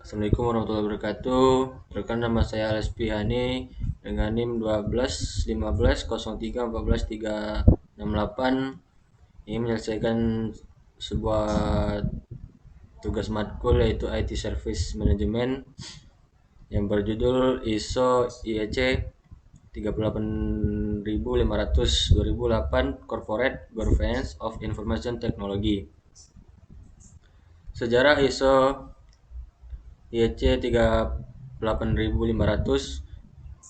Assalamualaikum warahmatullahi wabarakatuh. Rekan, nama saya Ales Pihani dengan NIM 12 15 03 14 368. Ini menyelesaikan sebuah tugas matkul yaitu IT Service Management yang berjudul ISO IEC 38500 2008 Corporate Governance of Information Technology. Sejarah ISO IEC 38500.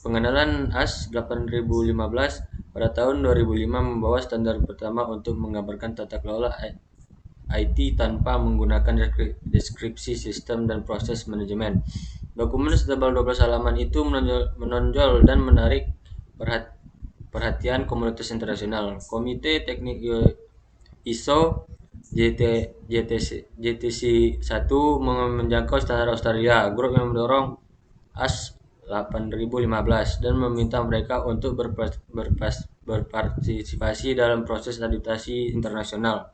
Pengenalan AS 8015 pada tahun 2005 membawa standar pertama untuk menggambarkan tata kelola IT tanpa menggunakan deskripsi sistem dan proses manajemen. Dokumen setebal 12 halaman itu menonjol dan menarik perhatian komunitas internasional. Komite Teknik ISO JTC 1 menjangkau standar Australia, grup yang mendorong AS 8015 dan meminta mereka untuk berpartisipasi dalam proses adaptasi internasional.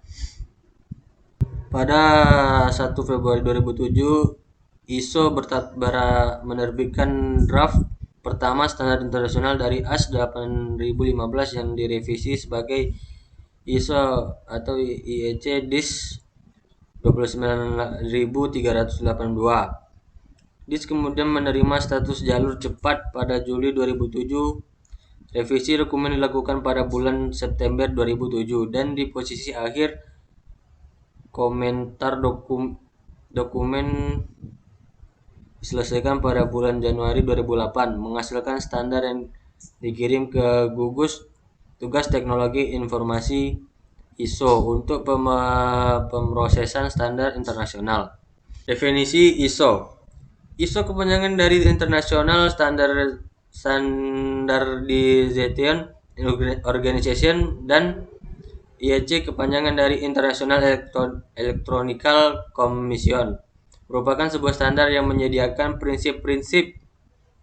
Pada 1 Februari 2007, ISO menerbitkan draft pertama standar internasional dari AS 8015 yang direvisi sebagai ISO atau IEC DIS 29382. DIS kemudian menerima status jalur cepat pada Juli 2007. Revisi dokumen dilakukan pada bulan September 2007 dan di posisi akhir komentar dokumen diselesaikan pada bulan Januari 2008, menghasilkan standar yang dikirim ke gugus tugas teknologi informasi ISO untuk pemrosesan standar internasional. Definisi ISO. ISO kepanjangan dari International Standardization Organization dan IEC kepanjangan dari International Electronical Commission, merupakan sebuah standar yang menyediakan prinsip-prinsip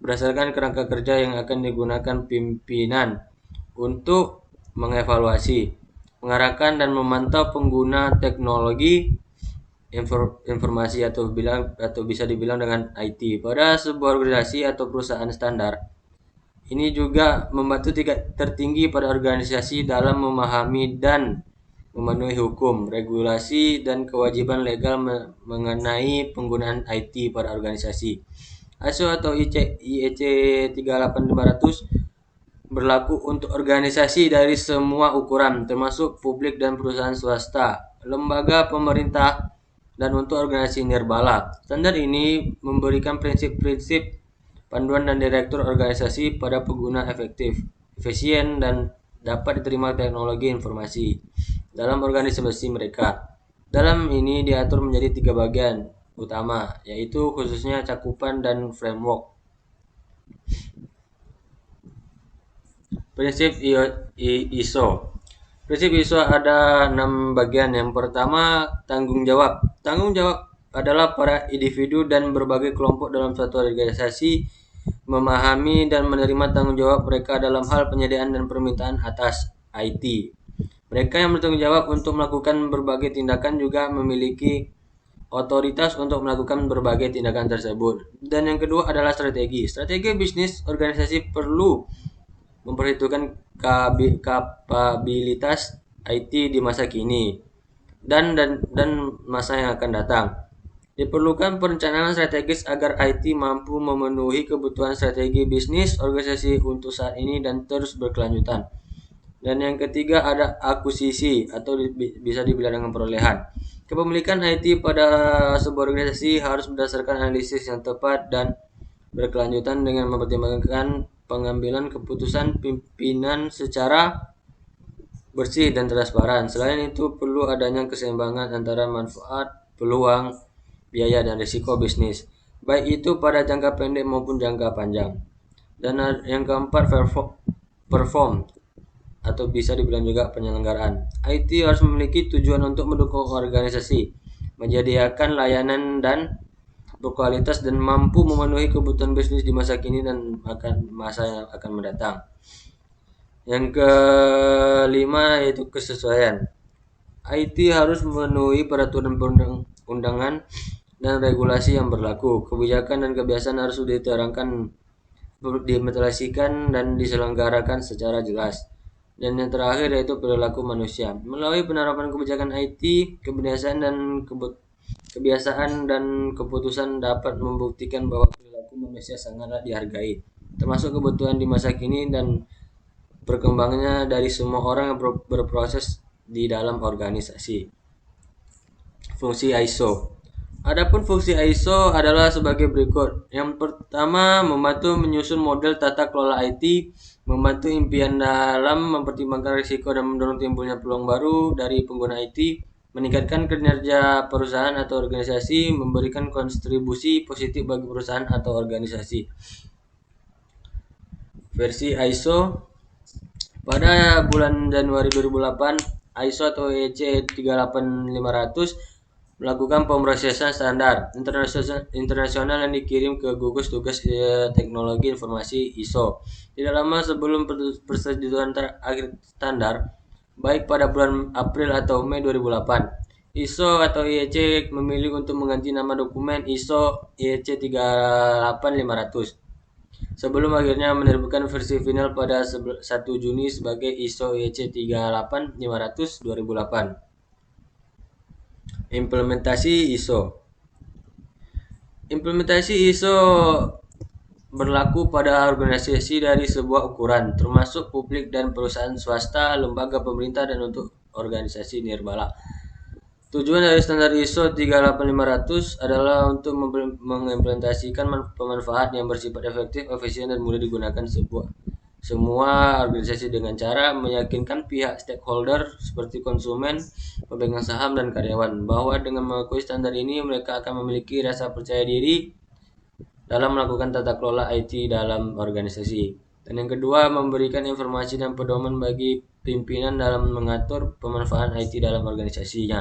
berdasarkan kerangka kerja yang akan digunakan pimpinan untuk mengevaluasi, mengarahkan dan memantau pengguna teknologi informasi atau bisa dibilang dengan IT pada sebuah organisasi atau perusahaan standar. Ini juga membantu tingkat tertinggi pada organisasi dalam memahami dan memenuhi hukum, regulasi, dan kewajiban legal mengenai penggunaan IT pada organisasi. ISO atau IEC 38500 berlaku untuk organisasi dari semua ukuran, termasuk publik dan perusahaan swasta, lembaga pemerintah, dan untuk organisasi nirbala. Standar ini memberikan prinsip-prinsip panduan dan direktur organisasi pada pengguna efektif, efisien, dan dapat diterima teknologi informasi dalam organisasi mereka. Dalam ini diatur menjadi 3 bagian utama, yaitu khususnya cakupan dan framework. Prinsip ISO. Prinsip ISO ada 6 bagian. Yang pertama, tanggung jawab. Tanggung jawab adalah para individu dan berbagai kelompok dalam suatu organisasi memahami dan menerima tanggung jawab mereka dalam hal penyediaan dan permintaan atas IT. Mereka yang bertanggung jawab untuk melakukan berbagai tindakan juga memiliki otoritas untuk melakukan berbagai tindakan tersebut. Dan yang kedua adalah strategi. Strategi bisnis organisasi perlu memperhitungkan kapabilitas IT di masa kini dan masa yang akan datang. Diperlukan perencanaan strategis agar IT mampu memenuhi kebutuhan strategi bisnis organisasi untuk saat ini dan terus berkelanjutan. Dan yang ketiga ada akuisisi atau bisa dibilang dengan perolehan. Kepemilikan IT pada sebuah organisasi harus berdasarkan analisis yang tepat dan berkelanjutan dengan mempertimbangkan pengambilan keputusan pimpinan secara bersih dan transparan. Selain itu, perlu adanya keseimbangan antara manfaat, peluang, biaya, dan risiko bisnis, baik itu pada jangka pendek maupun jangka panjang. Dan yang keempat, perform atau bisa dibilang juga penyelenggaraan. IT harus memiliki tujuan untuk mendukung organisasi, menyediakan layanan dan berkualitas dan mampu memenuhi kebutuhan bisnis di masa kini dan masa yang akan mendatang. Yang kelima yaitu kesesuaian. IT harus memenuhi peraturan perundang-undangan dan regulasi yang berlaku. Kebijakan dan kebiasaan harus diterangkan, diimplementasikan, dan diselenggarakan secara jelas. Dan yang terakhir yaitu perilaku manusia. Melalui penerapan kebijakan IT, kebiasaan dan keputusan dapat membuktikan bahwa perilaku manusia sangatlah dihargai, termasuk kebutuhan di masa kini dan perkembangannya dari semua orang yang berproses di dalam organisasi. Fungsi ISO. Adapun fungsi ISO adalah sebagai berikut. Yang pertama, membantu menyusun model tata kelola IT, membantu impian dalam mempertimbangkan risiko dan mendorong timbulnya peluang baru dari pengguna IT, meningkatkan kinerja perusahaan atau organisasi, memberikan kontribusi positif bagi perusahaan atau organisasi. Versi ISO pada bulan Januari 2008, ISO atau IEC 38500 melakukan pemrosesan standar internasional yang dikirim ke gugus tugas teknologi informasi ISO. Tidak lama sebelum persetujuan akhir standar, baik pada bulan April atau Mei 2008, ISO atau IEC memilih untuk mengganti nama dokumen ISO IEC 38500 sebelum akhirnya menerbitkan versi final pada 1 Juni sebagai ISO IEC 38500 2008. Implementasi ISO. Implementasi ISO berlaku pada organisasi dari sebuah ukuran, termasuk publik dan perusahaan swasta, lembaga pemerintah, dan untuk organisasi nirlaba. Tujuan dari standar ISO 38500 adalah untuk mengimplementasikan pemanfaat yang bersifat efektif, efisien, dan mudah digunakan semua organisasi dengan cara meyakinkan pihak stakeholder seperti konsumen, pemegang saham, dan karyawan bahwa dengan mengakui standar ini mereka akan memiliki rasa percaya diri dalam melakukan tata kelola IT dalam organisasi. Dan yang kedua, memberikan informasi dan pedoman bagi pimpinan dalam mengatur pemanfaatan IT dalam organisasinya.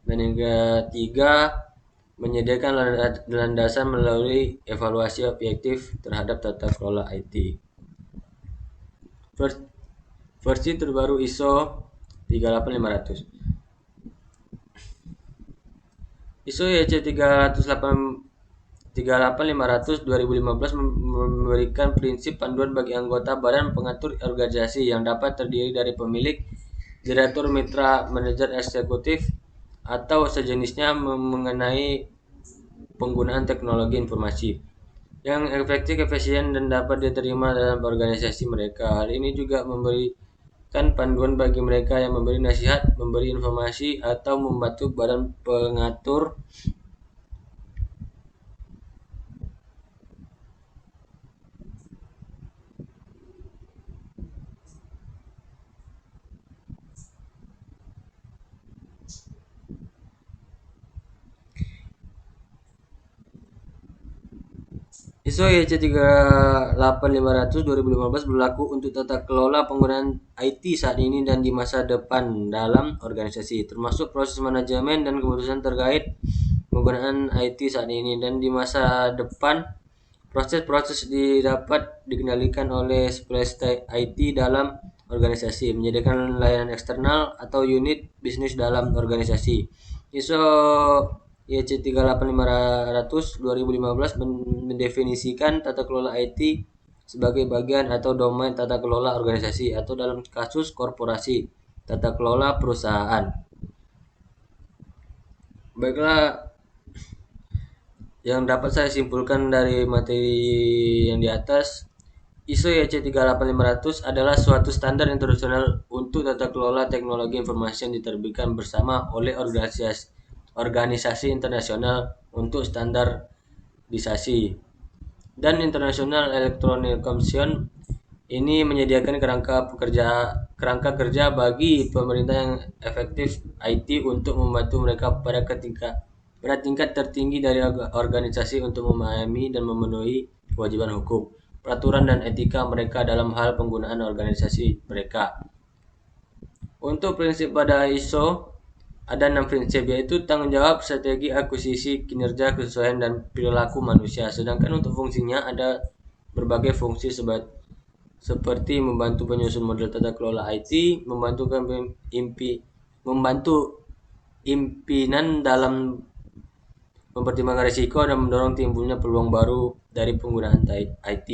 Dan yang ketiga, menyediakan landasan melalui evaluasi objektif terhadap tata kelola IT. Versi terbaru ISO 38500. ISO IEC 38500 2015 memberikan prinsip panduan bagi anggota badan pengatur organisasi yang dapat terdiri dari pemilik, direktur, mitra, manajer eksekutif, atau sejenisnya mengenai penggunaan teknologi informasi yang efektif, efisien, dan dapat diterima dalam organisasi mereka. Hal ini juga memberikan panduan bagi mereka yang memberi nasihat, memberi informasi, atau membantu badan pengatur ISO IEC 38500 2015 berlaku untuk tata kelola penggunaan IT saat ini dan di masa depan dalam organisasi, termasuk proses manajemen dan keputusan terkait penggunaan IT saat ini dan di masa depan. Proses-proses dapat dikendalikan oleh spesialis IT dalam organisasi, menyediakan layanan eksternal atau unit bisnis dalam organisasi. ISO IEC 38500 2015 mendefinisikan tata kelola IT sebagai bagian atau domain tata kelola organisasi atau dalam kasus korporasi, tata kelola perusahaan. Baiklah, yang dapat saya simpulkan dari materi yang di atas, ISO IEC 38500 adalah suatu standar internasional untuk tata kelola teknologi informasi yang diterbitkan bersama oleh organisasi internasional untuk standarisasi dan International Electronic Commission. Ini menyediakan kerangka kerja bagi pemerintah yang efektif IT untuk membantu mereka pada tingkat tertinggi dari organisasi untuk memahami dan memenuhi kewajiban hukum, peraturan, dan etika mereka dalam hal penggunaan organisasi mereka. Untuk prinsip pada ISO ada 6 prinsip, yaitu tanggung jawab, strategi, akuisisi, kinerja, kesesuaian, dan perilaku manusia. Sedangkan untuk fungsinya ada berbagai fungsi seperti membantu penyusun model tata kelola IT, membantu pimpinan dalam mempertimbangkan risiko dan mendorong timbulnya peluang baru dari penggunaan IT.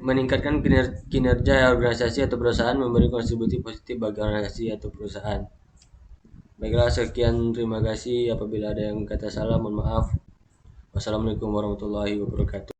Meningkatkan kinerja organisasi atau perusahaan, memberi kontribusi positif bagi organisasi atau perusahaan. Baiklah, sekian, terima kasih. Apabila ada yang kata salah, mohon maaf. Wassalamualaikum warahmatullahi wabarakatuh.